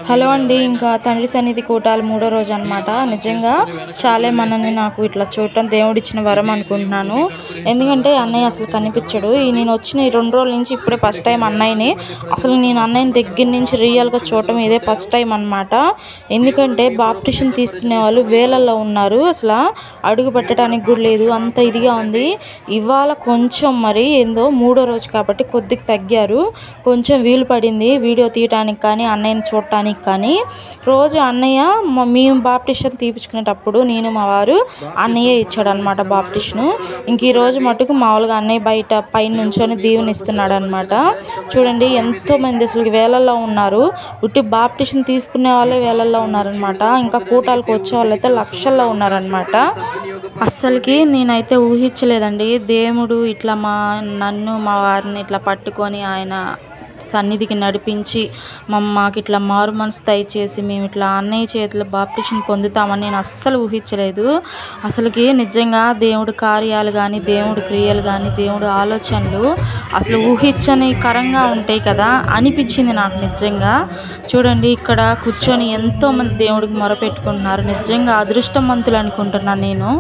Hello అండి, ఇంకా తండ్రి సన్నిధి కూటాలు 3వ రోజు అనమాట. నిజంగా చాలే మనల్ని నాకు ఇట్లా చూడటం దేవుడిచ్చిన వరం అనుకుంటున్నాను. ఎందుకంటే అన్నయ్య అసలు కనిపించడు. నేను వచ్చిన ఈ 2 రోజుల నుంచి ఇప్పుడే ఫస్ట్ టైం అన్నయ్యని నేను అన్నయ్యని దగ్గర నుంచి రియల్గా చూడటం ఇదే ఫస్ట్ టైం అనమాట. ఎందుకంటే బాప్టిషన్ తీసుకునే వాళ్ళు వేలల్లో ఉన్నారు, అసలు అడుగు పెట్టడానికి కూడా లేదు, అంత ఇదిగా ఉంది. ఇవాళ కొంచెం మరి ఏందో 3వ రోజు కాబట్టి కొద్దిగా తగ్గారు, కొంచెం వీలు పడింది వీడియో తీయటానికి కానీ అన్నయ్యని చూడటానికి కానీ. రోజు అన్నయ్య మేము బాప్టిషన్ తీపించుకునేటప్పుడు నేను మా వారు అన్నయ్య ఇచ్చాడు అనమాట బాప్టిషను. ఇంక ఈరోజు మటుకు మామూలుగా అన్నయ్య బయట పైన నుంచొని దీవెనిస్తున్నాడు అనమాట. చూడండి ఎంతోమంది అసలు వేలల్లో ఉన్నారు, ఉట్టి బాప్టిషన్ తీసుకునే వాళ్ళే వేలల్లో ఉన్నారనమాట. ఇంకా కూటాలకు వచ్చే వాళ్ళు అయితే లక్షల్లో ఉన్నారనమాట. అస్సలకి నేనైతే ఊహించలేదండి దేవుడు ఇట్లా నన్ను మా వారిని ఇట్లా పట్టుకొని ఆయన సన్నిధికి నడిపించి మాకు ఇట్లా మారు మనసు దయచేసి మేము ఇట్లా అన్నయ్య చేతిలో బాప్టిషన్ పొందుతామని నేను అస్సలు ఊహించలేదు. అసలుకి నిజంగా దేవుడి కార్యాలు కానీ దేవుడి క్రియలు కానీ దేవుడి ఆలోచనలు అసలు ఊహించని కరంగా ఉంటాయి కదా అనిపించింది నాకు నిజంగా. చూడండి ఇక్కడ కూర్చొని ఎంతోమంది దేవుడికి మొరపెట్టుకుంటున్నారు. నిజంగా అదృష్టవంతులు అనుకుంటున్నాను నేను.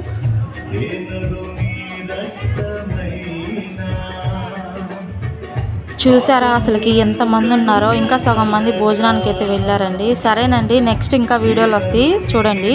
చూసారా అసలుకి ఎంతమంది ఉన్నారో. ఇంకా సగం మంది భోజనానికి అయితే వెళ్ళారండి. సరేనండి, నెక్స్ట్ ఇంకా వీడియోలు వస్తాయి చూడండి.